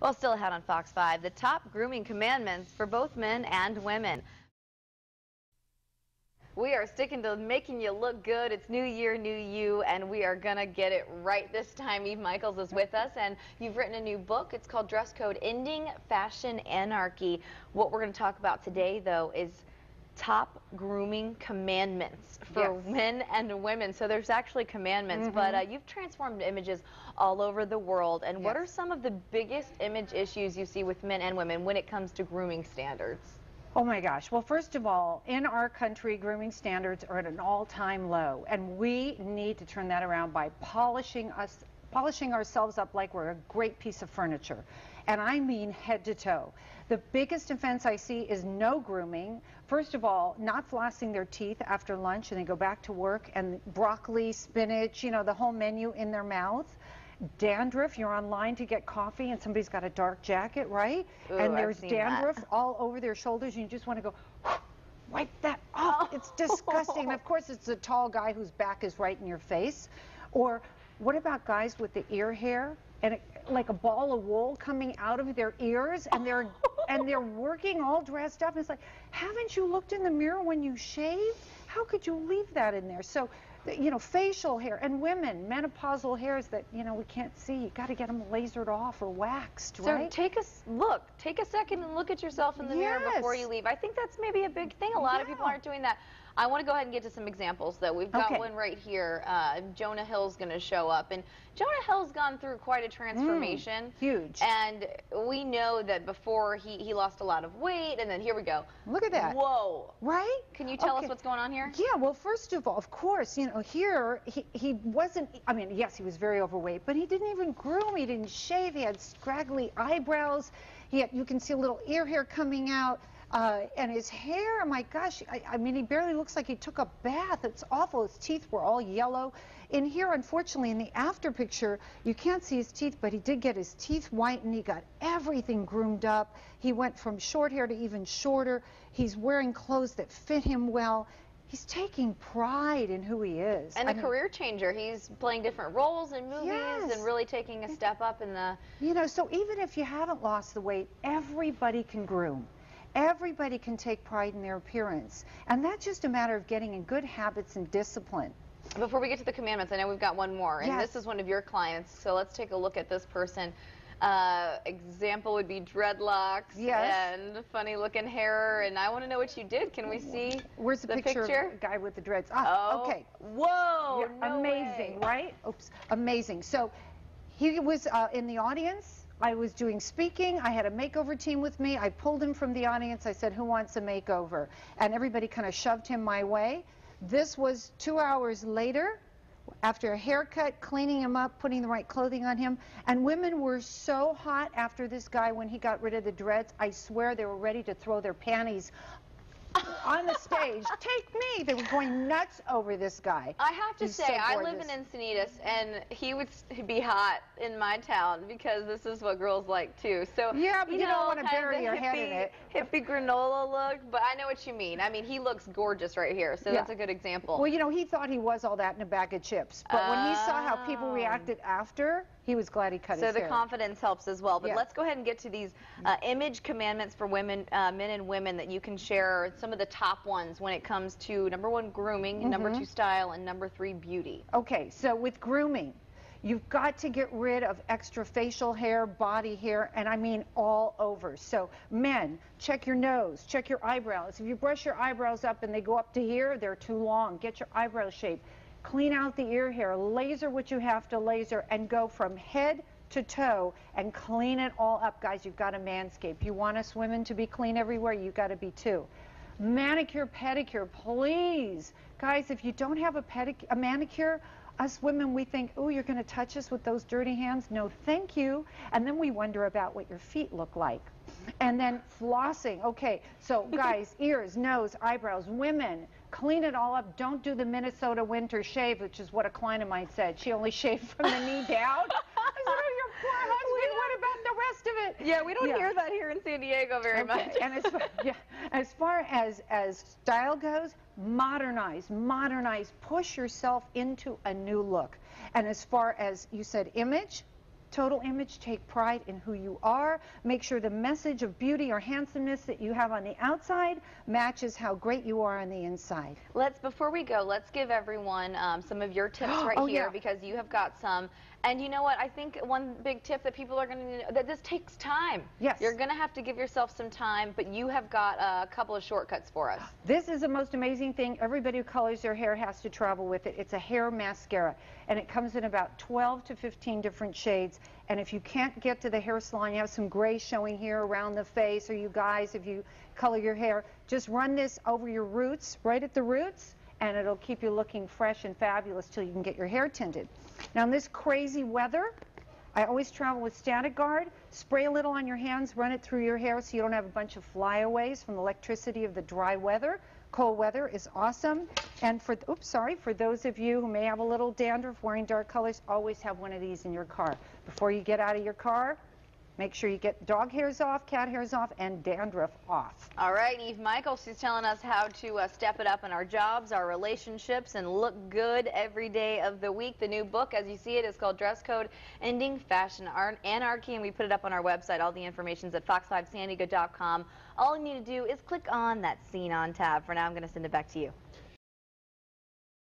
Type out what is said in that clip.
Well, still ahead on Fox 5, the top grooming commandments for both men and women. We are sticking to making you look good. It's new year, new you, and we are going to get it right this time. Eve Michaels is with us, and you've written a new book. It's called Dress Code: Ending Fashion Anarchy. What we're going to talk about today, though, is top grooming commandments for men and women. So there's actually commandments, but you've transformed images all over the world. And what are some of the biggest image issues you see with men and women when it comes to grooming standards? Oh my gosh. Well, first of all, in our country, grooming standards are at an all-time low, and we need to turn that around by polishing ourselves up like we're a great piece of furniture. And I mean head to toe. The biggest offense I see is no grooming. First of all, not flossing their teeth after lunch and they go back to work, and broccoli, spinach, you know, the whole menu in their mouth. Dandruff, you're online to get coffee and somebody's got a dark jacket, right? Ooh, and there's dandruff all over their shoulders and you just want to go, wipe that off. It's disgusting. Of course, it's a tall guy whose back is right in your face. Or what about guys with the ear hair and like a ball of wool coming out of their ears, and they're working all dressed up? And it's like, haven't you looked in the mirror when you shave? How could you leave that in there? So, you know, facial hair, and women, menopausal hairs that, you know, we can't see. You got to get them lasered off or waxed, right? So take a second and look at yourself in the mirror before you leave. I think that's maybe a big thing. A lot of people aren't doing that. I want to go ahead and get to some examples, though. We've got one right here. Jonah Hill's going to show up, and Jonah Hill's gone through quite a transformation. Huge. And we know that before he lost a lot of weight, and then here we go. Look at that. Whoa. Right? Can you tell us what's going on here? Yeah, well, first of all, of course, you know, here he wasn't, I mean, yes, he was very overweight, but he didn't even groom. He didn't shave. He had scraggly eyebrows. You can see a little ear hair coming out. And his hair, my gosh, I mean, he barely looks like he took a bath. It's awful. His teeth were all yellow. In here, unfortunately, in the after picture, you can't see his teeth, but he did get his teeth whitened. He got everything groomed up. He went from short hair to even shorter. He's wearing clothes that fit him well. He's taking pride in who he is. And a career changer. He's playing different roles in movies and really taking a step up in the... You know, so even if you haven't lost the weight, everybody can groom. Everybody can take pride in their appearance. And that's just a matter of getting in good habits and discipline. Before we get to the commandments, I know we've got one more. And this is one of your clients. So let's take a look at this person. Example would be dreadlocks and funny looking hair. And I want to know what you did. Can we see Where's the picture of the guy with the dreads? Okay. Whoa. No amazing, way. right? Oops. Amazing. So he was in the audience. I was doing speaking. I had a makeover team with me. I pulled him from the audience. I said, who wants a makeover? And everybody kind of shoved him my way. This was 2 hours later, after a haircut, cleaning him up, putting the right clothing on him. And women were so hot after this guy when he got rid of the dreads. I swear they were ready to throw their panties on the stage. Take me. They were going nuts over this guy. I have to say, I live in Encinitas, and he would be hot in my town because this is what girls like too. So yeah, but you don't want to bury your head in it. Hippie granola look, but I know what you mean. I mean, he looks gorgeous right here, so that's a good example. Well, you know, he thought he was all that in a bag of chips, but when he saw how people reacted after, he was glad he cut his hair. So the confidence helps as well. But let's go ahead and get to these image commandments for women, men and women that you can share. Some of the top ones when it comes to #1 grooming, #2 style, and #3 beauty. Okay, so with grooming, you've got to get rid of extra facial hair, body hair, and I mean all over. So men, check your nose, check your eyebrows. If you brush your eyebrows up and they go up to here, they're too long. Get your eyebrow shape. Clean out the ear hair, laser what you have to laser, and go from head to toe and clean it all up. Guys, you've got to manscape. You want us women to be clean everywhere, you've got to be too. Manicure, pedicure, please. Guys, if you don't have a manicure, us women, we think, oh, you're going to touch us with those dirty hands? No, thank you. And then we wonder about what your feet look like. And then flossing. Okay, so guys, ears, nose, eyebrows, women, clean it all up. Don't do the Minnesota winter shave, which is what a client of mine said. She only shaved from the knee down. I said, oh, your poor husband, what about the rest of it? Yeah, we don't hear that here in San Diego very much. And as far as style goes, modernize, push yourself into a new look. And as far as you said image, total image. Take pride in who you are. Make sure the message of beauty or handsomeness that you have on the outside matches how great you are on the inside. Before we go, let's give everyone some of your tips right Oh, here, yeah. because you have got some. And you know what? I think one big tip that people are going to know, that this takes time. Yes. You're going to have to give yourself some time, but you have got a couple of shortcuts for us. This is the most amazing thing. Everybody who colors their hair has to travel with it. It's a hair mascara, and it comes in about 12 to 15 different shades. And if you can't get to the hair salon, you have some gray showing here around the face, or you guys, if you color your hair, just run this over your roots, right at the roots, and it'll keep you looking fresh and fabulous till you can get your hair tinted. Now in this crazy weather, I always travel with Static Guard. Spray a little on your hands, run it through your hair so you don't have a bunch of flyaways from the electricity of the dry weather. Cold weather is awesome. And for those of you who may have a little dandruff wearing dark colors, always have one of these in your car. Before you get out of your car, make sure you get dog hairs off, cat hairs off, and dandruff off. All right, Eve Michaels, she's telling us how to step it up in our jobs, our relationships, and look good every day of the week. The new book, as you see it, is called Dress Code Ending Fashion Anarchy, and we put it up on our website. All the information's at fox5sandiego.com. All you need to do is click on that Scene On tab. For now, I'm going to send it back to you.